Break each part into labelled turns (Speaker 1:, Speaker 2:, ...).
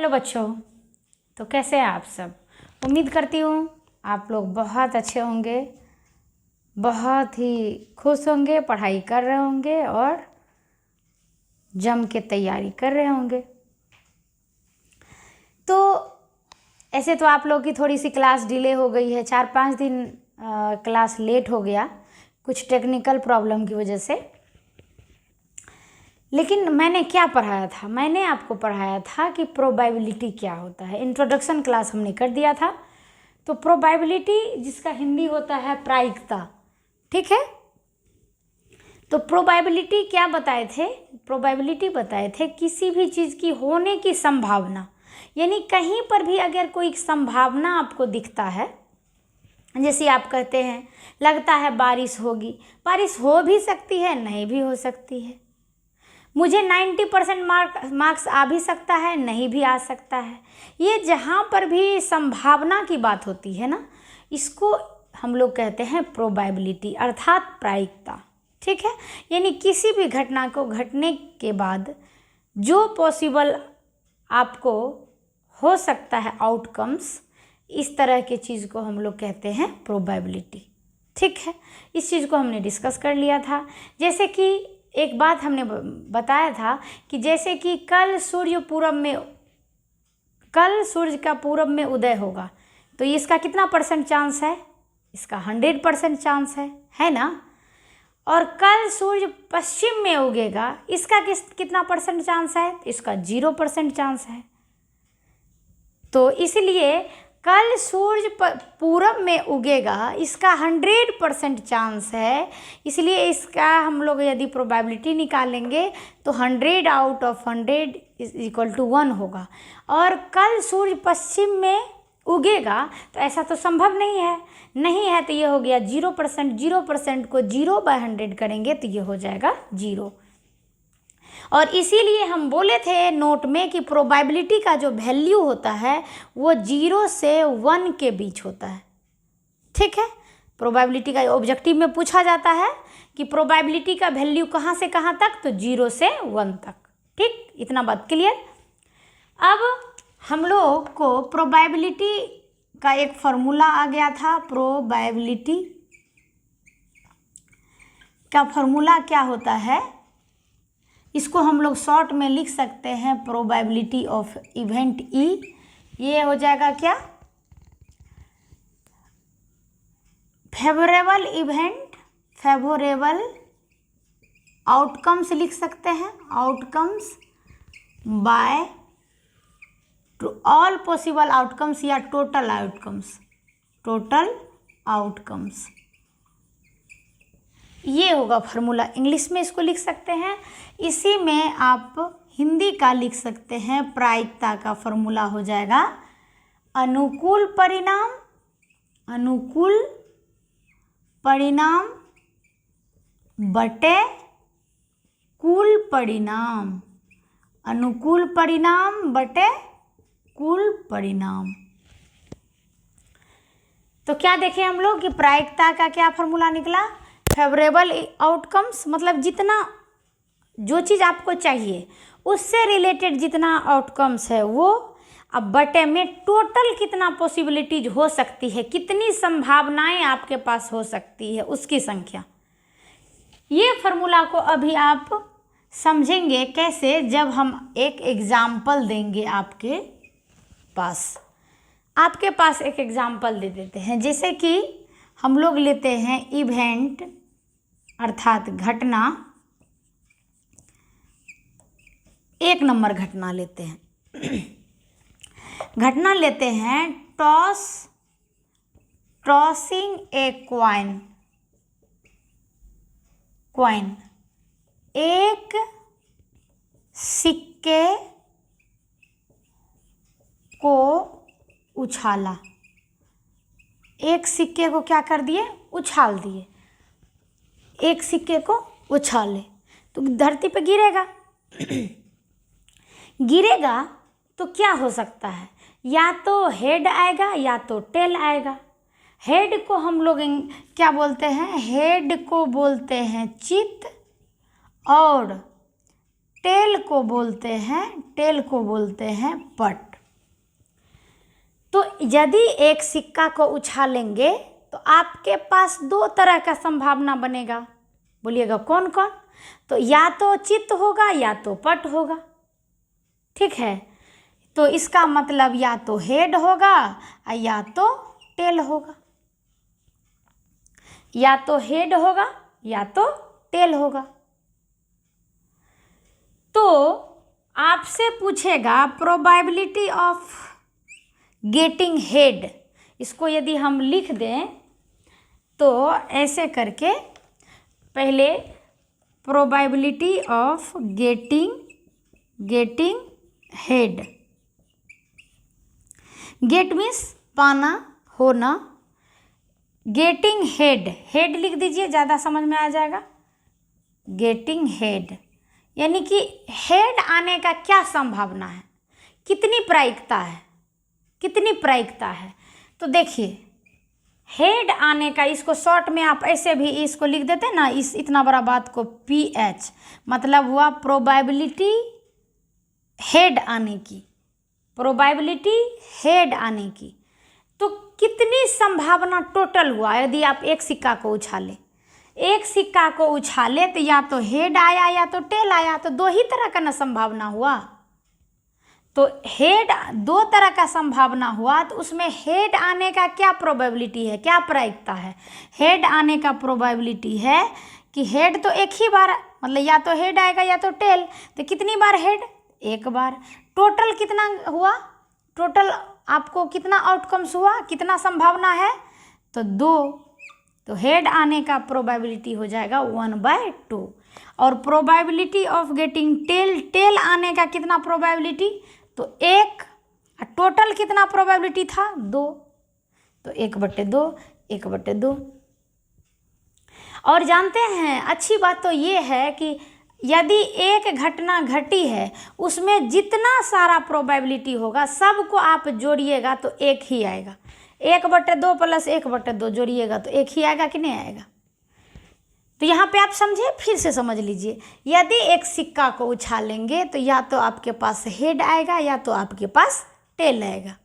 Speaker 1: Hello बच्चों, तो कैसे हैं आप सब। उम्मीद करती हूँ आप लोग बहुत अच्छे होंगे, बहुत ही खुश होंगे, पढ़ाई कर रहे होंगे और जम के तैयारी कर रहे होंगे। तो ऐसे तो आप लोग की थोड़ी सी क्लास डिले हो गई है, 4-5 दिन क्लास लेट हो गया कुछ टेक्निकल प्रॉब्लम की वजह से। लेकिन मैंने क्या पढ़ाया था, मैंने आपको पढ़ाया था कि प्रोबेबिलिटी क्या होता है। इंट्रोडक्शन क्लास हमने कर दिया था। तो प्रोबेबिलिटी जिसका हिंदी होता है प्रायिकता, ठीक है। तो प्रोबेबिलिटी क्या बताए थे, प्रोबेबिलिटी बताए थे किसी भी चीज़ की होने की संभावना, यानी कहीं पर भी अगर कोई संभावना आपको दिखता है, जैसे आप कहते हैं लगता है बारिश होगी, बारिश हो भी सकती है, नहीं भी हो सकती है। मुझे 90% मार्क्स आ भी सकता है, नहीं भी आ सकता है। ये जहाँ पर भी संभावना की बात होती है ना, इसको हम लोग कहते हैं प्रोबेबिलिटी अर्थात प्रायिकता, ठीक है। यानी किसी भी घटना को घटने के बाद जो पॉसिबल आपको हो सकता है आउटकम्स, इस तरह की चीज़ को हम लोग कहते हैं प्रोबेबिलिटी, ठीक है। इस चीज़ को हमने डिस्कस कर लिया था। जैसे कि एक बात हमने बताया था कि जैसे कि कल सूर्य का पूरब में उदय होगा, तो इसका कितना % चांस है, इसका 100% चांस है ना। और कल सूर्य पश्चिम में उगेगा, इसका कितना % चांस है, इसका 0% चांस है। तो इसलिए कल सूर्य पूरब में उगेगा, इसका 100% चांस है। इसलिए इसका हम लोग यदि प्रोबेबिलिटी निकालेंगे तो 100 आउट ऑफ 100 = 1 होगा। और कल सूर्य पश्चिम में उगेगा, तो ऐसा तो संभव नहीं है, तो ये हो गया 0%। 0% को 0/100 करेंगे तो ये हो जाएगा 0। और इसीलिए हम बोले थे नोट में कि प्रोबेबिलिटी का जो वैल्यू होता है वो 0 से 1 के बीच होता है, ठीक है। प्रोबेबिलिटी का ऑब्जेक्टिव में पूछा जाता है कि प्रोबेबिलिटी का वैल्यू कहाँ से कहाँ तक, तो 0 से 1 तक, ठीक। इतना बात क्लियर। अब हम लोग को प्रोबेबिलिटी का एक फॉर्मूला आ गया था। प्रोबेबिलिटी का फॉर्मूला क्या होता है, इसको हम लोग शॉर्ट में लिख सकते हैं प्रोबेबिलिटी ऑफ इवेंट ई। ये हो जाएगा क्या, फेवरेबल इवेंट, फेवरेबल आउटकम्स लिख सकते हैं, outcomes by all possible outcomes या टोटल आउटकम्स, टोटल आउटकम्स। ये होगा फार्मूला, इंग्लिश में इसको लिख सकते हैं। इसी में आप हिंदी का लिख सकते हैं, प्रायिकता का फार्मूला हो जाएगा अनुकूल परिणाम, अनुकूल परिणाम बटे कुल परिणाम, अनुकूल परिणाम बटे कुल परिणाम। तो क्या देखें हम लोग कि प्रायिकता का क्या फार्मूला निकला, फेवरेबल आउटकम्स, मतलब जितना जो चीज़ आपको चाहिए उससे रिलेटेड जितना आउटकम्स है वो, अब बटे में टोटल कितना पॉसिबिलिटीज हो सकती है, कितनी संभावनाएं आपके पास हो सकती है उसकी संख्या। ये फार्मूला को अभी आप समझेंगे कैसे, जब हम एक एग्जाम्पल देंगे आपके पास एक एग्जाम्पल दे देते हैं। जैसे कि हम लोग लेते हैं इवेंट अर्थात घटना, 1 नंबर घटना लेते हैं। घटना लेते हैं टॉसिंग ए कॉइन, एक सिक्के को उछाला, एक सिक्के को क्या कर दिए, उछाल दिए। एक सिक्के को उछाले तो धरती पे गिरेगा। गिरेगा तो क्या हो सकता है, या तो हेड आएगा या तो टेल आएगा। हेड को हम लोग क्या बोलते हैं, हेड को बोलते हैं चित्त, और टेल को बोलते हैं पट। तो यदि एक सिक्का को उछालेंगे तो आपके पास दो तरह का संभावना बनेगा। बोलिएगा कौन कौन? तो या तो चित्त होगा या तो पट होगा। ठीक है, तो इसका मतलब या तो हेड होगा या तो टेल होगा, या तो हेड होगा या तो टेल होगा। तो आपसे पूछेगा प्रोबेबिलिटी ऑफ गेटिंग हेड। इसको यदि हम लिख दें तो ऐसे करके, पहले probability of getting head. Get means पाना, होना। गेटिंग हेड, हेड लिख दीजिए, ज़्यादा समझ में आ जाएगा। गेटिंग हेड यानी कि हेड आने का क्या संभावना है, कितनी प्रायिकता है, कितनी प्रायिकता है। तो देखिए हेड आने का, इसको शॉर्ट में आप ऐसे भी इसको लिख देते हैं ना, इस इतना बड़ा बात को PH, मतलब हुआ प्रोबेबिलिटी हेड आने की, प्रोबेबिलिटी हेड आने की। तो कितनी संभावना टोटल हुआ यदि आप एक सिक्का को उछाले, एक सिक्का को उछाले तो या तो हेड आया या तो टेल आया, तो दो ही तरह का ना संभावना हुआ। तो हेड दो तरह का संभावना हुआ, तो उसमें हेड आने का क्या प्रोबेबिलिटी है, क्या प्रायिकता है? हेड आने का प्रोबेबिलिटी है कि हेड तो एक ही बार, मतलब या तो हेड आएगा या तो टेल। तो कितनी बार हेड? एक बार। टोटल कितना हुआ? टोटल आपको कितना आउटकम्स हुआ, कितना संभावना है? तो 2। तो हेड आने का प्रोबेबिलिटी हो जाएगा 1/2। और probability of getting tail, tail आने का कितना प्रोबेबिलिटी? तो 1। टोटल कितना प्रोबेबिलिटी था? 2। तो 1/2, 1/2। और जानते हैं अच्छी बात तो ये है कि यदि एक घटना घटी है, उसमें जितना सारा प्रोबेबिलिटी होगा सबको आप जोड़िएगा तो एक ही आएगा। 1/2 + 1/2 जोड़िएगा तो एक ही आएगा कि नहीं आएगा? तो यहाँ पे आप समझे, फिर से समझ लीजिए। यदि एक सिक्का को उछालेंगे तो या तो आपके पास हेड आएगा या तो आपके पास टेल आएगा।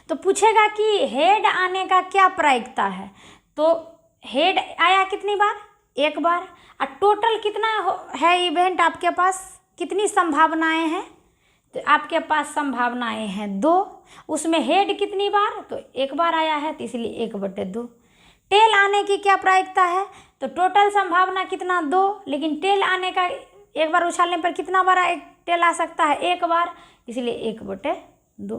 Speaker 1: तो पूछेगा कि हेड आने का क्या प्रायिकता है? तो हेड आया कितनी बार? एक बार। और टोटल कितना है इवेंट आपके पास, कितनी संभावनाएं हैं? तो आपके पास संभावनाएं हैं 2। उसमें हेड कितनी बार? तो एक बार आया है, तो इसलिए 1/2। टेल आने की क्या प्रायिकता है? तो टोटल संभावना कितना? 2। लेकिन टेल आने का एक बार उछालने पर कितना बार टेल आ सकता है? एक बार, इसलिए 1/2।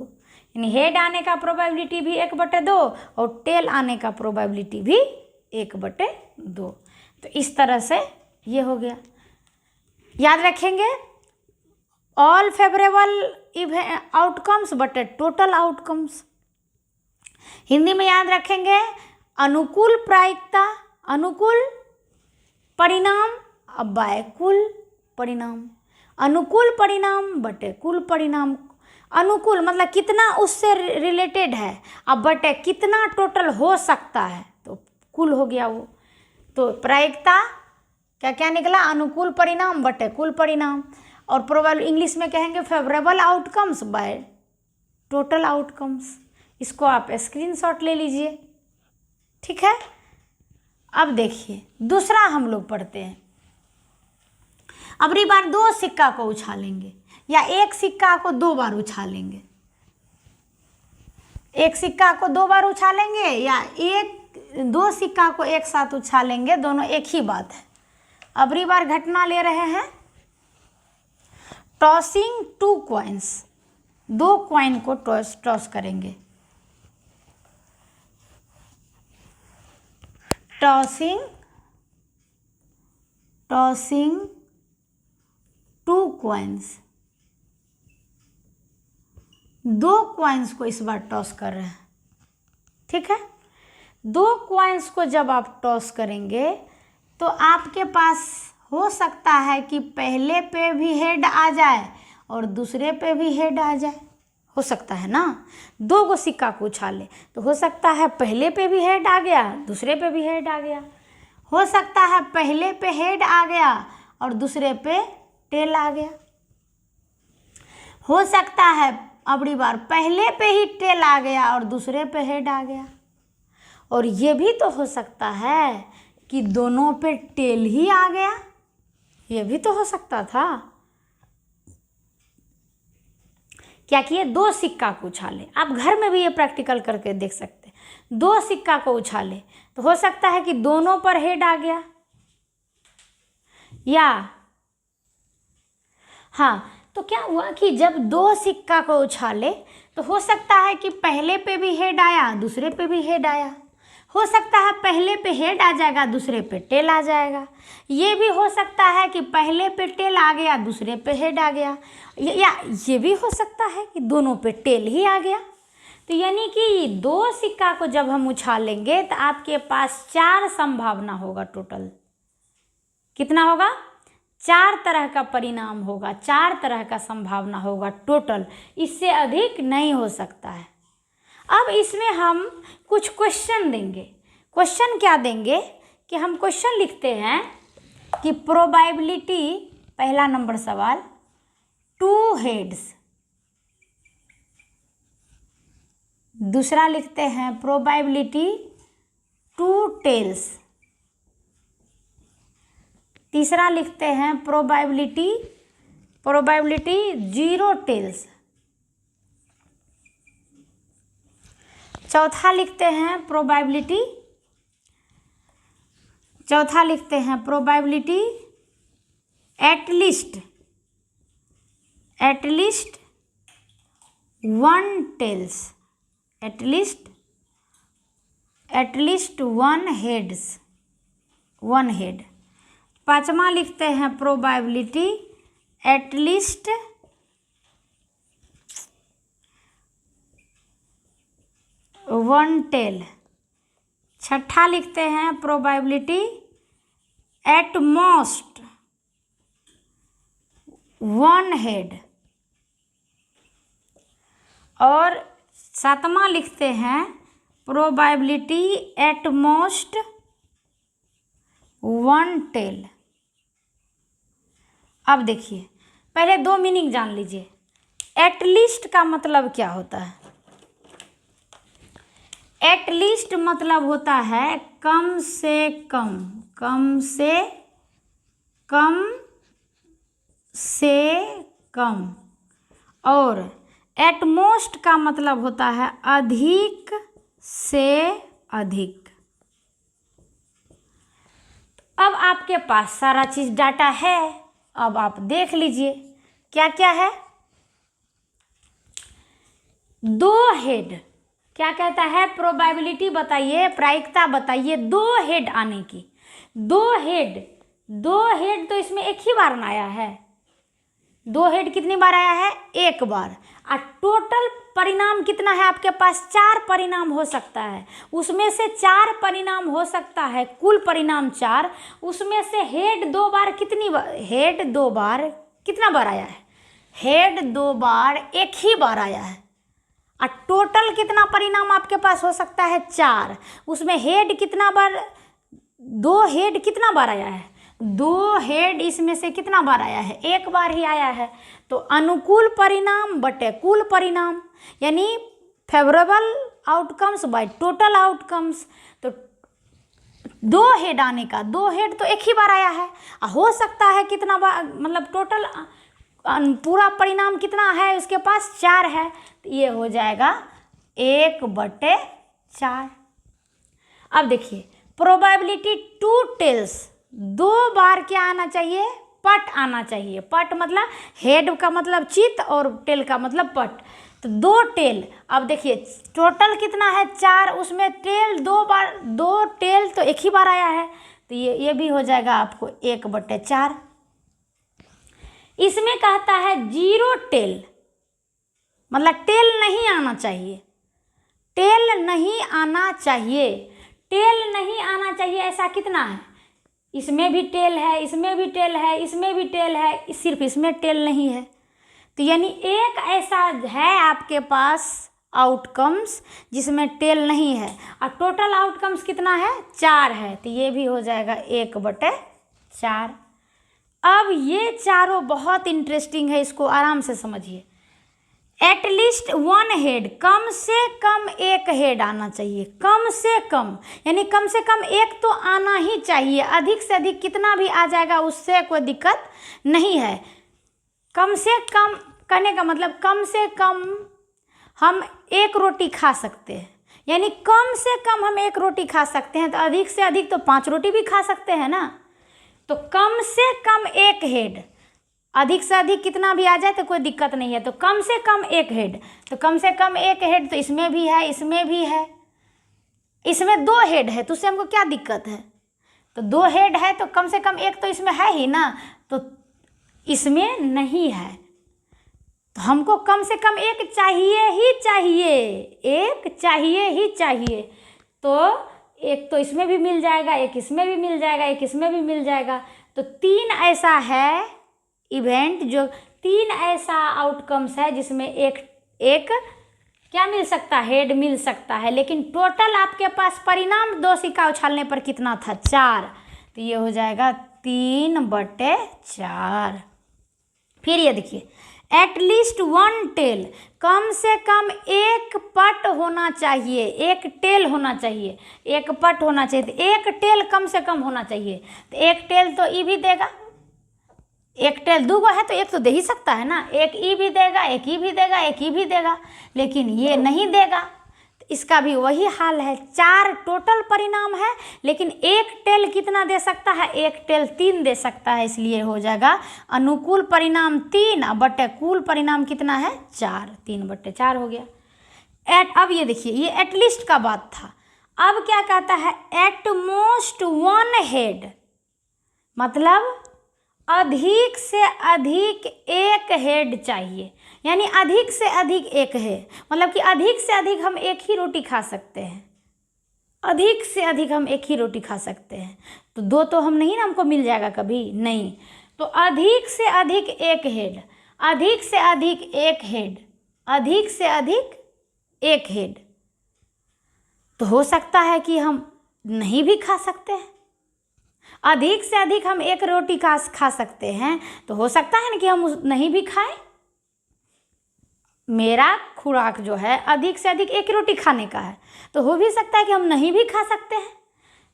Speaker 1: यानी हेड आने का प्रोबेबिलिटी भी 1/2 और टेल आने का प्रोबेबिलिटी भी 1/2। तो इस तरह से ये हो गया। याद रखेंगे, all favourable outcomes but total outcomes. Hindi में याद रखेंगे अनुकूल प्रायिकता, अनुकूल परिणाम, बाय कुल परिणाम। अनुकूल परिणाम बटे कुल परिणाम। अनुकूल मतलब कितना उससे रिलेटेड है, अब बटे कितना टोटल हो सकता है, तो कुल हो गया वो। तो प्रायिकता क्या क्या निकला? अनुकूल परिणाम बटे कुल परिणाम। और प्रोबेबल इंग्लिश में कहेंगे favourable outcomes by total outcomes. इसको आप स्क्रीनशॉट ले लीजिए, ठीक है। अब देखिए दूसरा हम लोग पढ़ते हैं। अबरी बार 2 सिक्का को उछालेंगे या एक सिक्का को 2 बार उछालेंगे। एक सिक्का को 2 बार उछालेंगे या 2 सिक्का को एक साथ उछालेंगे, दोनों एक ही बात है। अबरी बार घटना ले रहे हैं टॉसिंग 2 कॉइन्स। 2 कॉइन को टॉस करेंगे। Tossing 2 coins. 2 कॉइन्स को इस बार टॉस कर रहे हैं, ठीक है। 2 कॉइन्स को जब आप टॉस करेंगे तो आपके पास हो सकता है कि पहले पे भी हेड आ जाए और दूसरे पे भी हेड आ जाए, हो सकता है ना। 2 को सिक्का को उछाले तो हो सकता है पहले पे भी हेड आ गया, दूसरे पे भी हेड आ गया। हो सकता है पहले पे हेड आ गया और दूसरे पे टेल आ गया। हो सकता है अबड़ी बार पहले पे ही टेल आ गया और दूसरे पे हेड आ गया। और ये भी तो हो सकता है कि दोनों पे टेल ही आ गया, ये भी तो हो सकता था। क्या किए, 2 सिक्का को उछाले। आप घर में भी ये प्रैक्टिकल करके देख सकते हैं। 2 सिक्का को उछाले तो हो सकता है कि दोनों पर हेड आ गया, या हाँ, तो क्या हुआ कि जब 2 सिक्का को उछाले तो हो सकता है कि पहले पे भी हेड आया, दूसरे पे भी हेड आया। हो सकता है पहले पे हेड आ जाएगा, दूसरे पे टेल आ जाएगा। ये भी हो सकता है कि पहले पे टेल आ गया, दूसरे पे हेड आ गया, या ये भी हो सकता है कि दोनों पे टेल ही आ गया। तो यानी कि 2 सिक्का को जब हम उछालेंगे तो आपके पास 4 संभावना होगा टोटल। कितना होगा? 4 तरह का परिणाम होगा, 4 तरह का संभावना होगा टोटल, इससे अधिक नहीं हो सकता है। अब इसमें हम कुछ क्वेश्चन देंगे। क्वेश्चन क्या देंगे कि हम क्वेश्चन लिखते हैं कि प्रोबेबिलिटी, पहला नंबर सवाल, 2 हेड्स। दूसरा लिखते हैं प्रोबेबिलिटी 2 टेल्स। तीसरा लिखते हैं प्रोबेबिलिटी 0 टेल्स। चौथा लिखते हैं probability at least 1 tails, at least 1 heads, 1 head. पांचवा लिखते हैं प्रोबेबिलिटी एटलीस्ट 1 टेल। छठा लिखते हैं प्रोबेबिलिटी एट मोस्ट 1 हेड। और सातवां लिखते हैं प्रोबेबिलिटी एट मोस्ट 1 टेल। अब देखिए, पहले 2 मीनिंग जान लीजिए। एटलीस्ट का मतलब क्या होता है? एटलीस्ट मतलब होता है कम से कम, कम से कम। और एटमोस्ट का मतलब होता है अधिक से अधिक। अब आपके पास सारा चीज डाटा है, अब आप देख लीजिए क्या क्या है। 2 हेड, क्या कहता है? प्रोबेबिलिटी बताइए, प्रायिकता बताइए 2 हेड आने की। 2 हेड तो इसमें एक ही बार ना आया है। 2 हेड कितनी बार आया है? 1 बार। और टोटल परिणाम कितना है आपके पास? 4 परिणाम हो सकता है। उसमें से 4 परिणाम हो सकता है, कुल परिणाम 4। उसमें से हेड 2 बार हेड 2 बार कितना बार आया है? हेड 2 बार एक ही बार आया है। और टोटल कितना परिणाम आपके पास हो सकता है? 4। उसमें हेड कितना बार? 2 हेड कितना बार आया है? 2 हेड इसमें से कितना बार आया है? 1 बार ही आया है। तो अनुकूल परिणाम बटे कुल परिणाम, यानी favourable outcomes by total outcomes. तो 2 हेड आने का, 2 हेड तो एक ही बार आया है। हो सकता है कितना बार, मतलब टोटल पूरा परिणाम कितना है उसके पास? 4 है। तो ये हो जाएगा 1/4। अब देखिए, प्रोबेबिलिटी 2 टेल्स, 2 बार क्या आना चाहिए? पट आना चाहिए। पट मतलब हेड का मतलब चित और टेल का मतलब पट। तो 2 टेल। अब देखिए टोटल कितना है? 4। उसमें टेल 2 बार, 2 टेल तो एक ही बार आया है। तो ये भी हो जाएगा आपको 1/4। इसमें कहता है 0 टेल, मतलब टेल नहीं आना चाहिए। टेल नहीं आना चाहिए, टेल नहीं आना चाहिए। ऐसा कितना है? इसमें भी टेल है, इसमें भी टेल है, इसमें भी टेल है, सिर्फ इसमें टेल नहीं है। तो यानी एक ऐसा है आपके पास आउटकम्स जिसमें टेल नहीं है, और टोटल आउटकम्स कितना है? 4 है। तो ये भी हो जाएगा 1/4। अब ये चारों बहुत इंटरेस्टिंग है, इसको आराम से समझिए। एटलीस्ट वन हेड, कम से कम एक हेड आना चाहिए, कम से कम, यानी कम से कम एक तो आना ही चाहिए। अधिक से अधिक कितना भी आ जाएगा उससे कोई दिक्कत नहीं है। कम से कम कहने का मतलब कम से कम हम एक रोटी खा सकते हैं, यानी कम से कम हम एक रोटी खा सकते हैं, तो अधिक से अधिक तो 5 रोटी भी खा सकते हैं ना। तो कम से कम एक हेड, अधिक से अधिक कितना भी आ जाए तो कोई दिक्कत नहीं है, तो कम से कम एक हेड, तो कम से कम एक हेड तो इसमें भी है, इसमें भी है, इसमें 2 हेड है, तो उससे हमको क्या दिक्कत है। तो 2 हेड है तो कम से कम एक तो इसमें है ही ना, तो इसमें नहीं है, तो हमको कम से कम एक चाहिए ही चाहिए, एक चाहिए ही चाहिए। तो एक तो इसमें भी मिल जाएगा, एक इसमें भी मिल जाएगा, एक इसमें भी मिल जाएगा, तो 3 ऐसा है इवेंट, जो 3 ऐसा आउटकम्स है जिसमें एक क्या मिल सकता है, हेड मिल सकता है। लेकिन टोटल आपके पास परिणाम 2 सिक्का उछालने पर कितना था, 4, तो ये हो जाएगा 3/4। फिर ये देखिए, एटलीस्ट वन टेल, कम से कम एक पट होना चाहिए, एक टेल होना चाहिए, एक पट होना चाहिए, तो एक टेल कम से कम होना चाहिए। तो एक टेल तो ई भी देगा, एक टेल 2 है तो एक तो दे ही सकता है ना, एक ई भी देगा, एक ई भी देगा, एक ई भी देगा, लेकिन ये नहीं देगा। तो इसका भी वही हाल है, 4 टोटल परिणाम है, लेकिन एक टेल कितना दे सकता है, एक टेल 3 दे सकता है, इसलिए हो जाएगा अनुकूल परिणाम 3 बटे कुल परिणाम कितना है, 4, 3/4 हो गया। अब ये देखिए, ये एटलीस्ट का बात था। अब क्या कहता है, एट मोस्ट वन हेड, मतलब अधिक से अधिक एक हेड चाहिए, यानी अधिक से अधिक एक है, मतलब कि अधिक से अधिक हम एक ही रोटी खा सकते हैं, अधिक से अधिक हम एक ही रोटी खा सकते हैं। तो 2 तो हम नहीं ना, हमको मिल जाएगा कभी नहीं, तो अधिक से अधिक एक हेड, अधिक से अधिक एक हेड, अधिक से अधिक एक हेड, तो हो सकता है कि हम नहीं भी खा सकते हैं। अधिक से अधिक हम एक रोटी खा सकते हैं, तो हो सकता है ना कि हम नहीं भी खाएं। मेरा खुराक जो है अधिक से अधिक एक रोटी खाने का है, तो हो भी सकता है कि हम नहीं भी खा सकते हैं।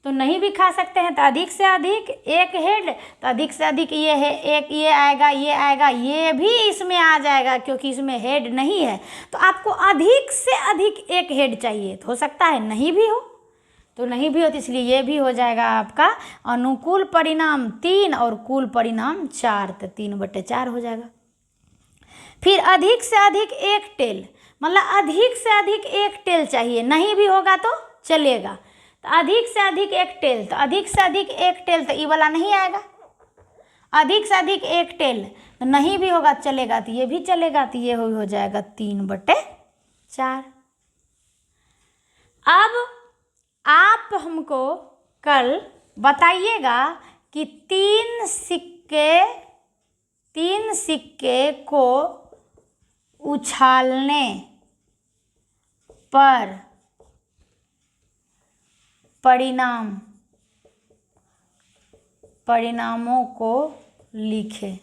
Speaker 1: तो नहीं भी खा सकते हैं तो अधिक से अधिक एक हेड, तो अधिक से अधिक ये है, एक ये आएगा, ये आएगा, ये भी इसमें आ जाएगा क्योंकि इसमें हेड नहीं है। तो आपको अधिक से अधिक एक हेड चाहिए, तो हो सकता है नहीं भी हो, तो नहीं भी हो, तो इसलिए ये भी हो जाएगा आपका अनुकूल परिणाम 3 और कुल परिणाम 4, तो 3/4 हो जाएगा। फिर अधिक से अधिक एक टेल, मतलब अधिक से अधिक एक टेल चाहिए, नहीं भी होगा तो चलेगा, तो अधिक से अधिक एक टेल, तो अधिक से अधिक एक टेल, तो ये वाला नहीं आएगा। अधिक से अधिक एक टेल, तो नहीं भी होगा चलेगा, तो ये भी चलेगा, तो ये हो जाएगा 3/4। अब आप हमको कल बताइएगा कि 3 सिक्के को उछालने पर परिणामों को लिखें।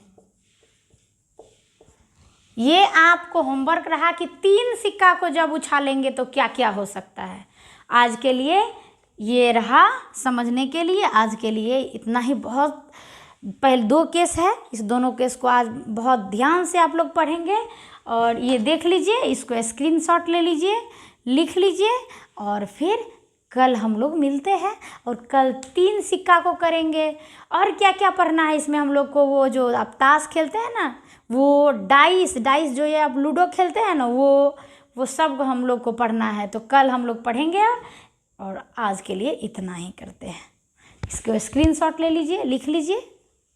Speaker 1: ये आपको होमवर्क रहा कि 3 सिक्का को जब उछालेंगे तो क्या क्या हो सकता है। आज के लिए ये रहा समझने के लिए, आज के लिए इतना ही। बहुत पहले 2 केस है, इस दोनों केस को आज बहुत ध्यान से आप लोग पढ़ेंगे और ये देख लीजिए, इसको स्क्रीनशॉट ले लीजिए, लिख लीजिए, और फिर कल हम लोग मिलते हैं और कल 3 सिक्का को करेंगे। और क्या क्या पढ़ना है इसमें हम लोग को, वो जो आप ताश खेलते हैं ना, वो डाइस जो ये आप लूडो खेलते हैं ना, वो सब हम लोग को पढ़ना है। तो कल हम लोग पढ़ेंगे और आज के लिए इतना ही करते हैं। इसको स्क्रीनशॉट ले लीजिए, लिख लीजिए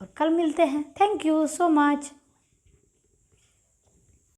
Speaker 1: और कल मिलते हैं। Thank you so much.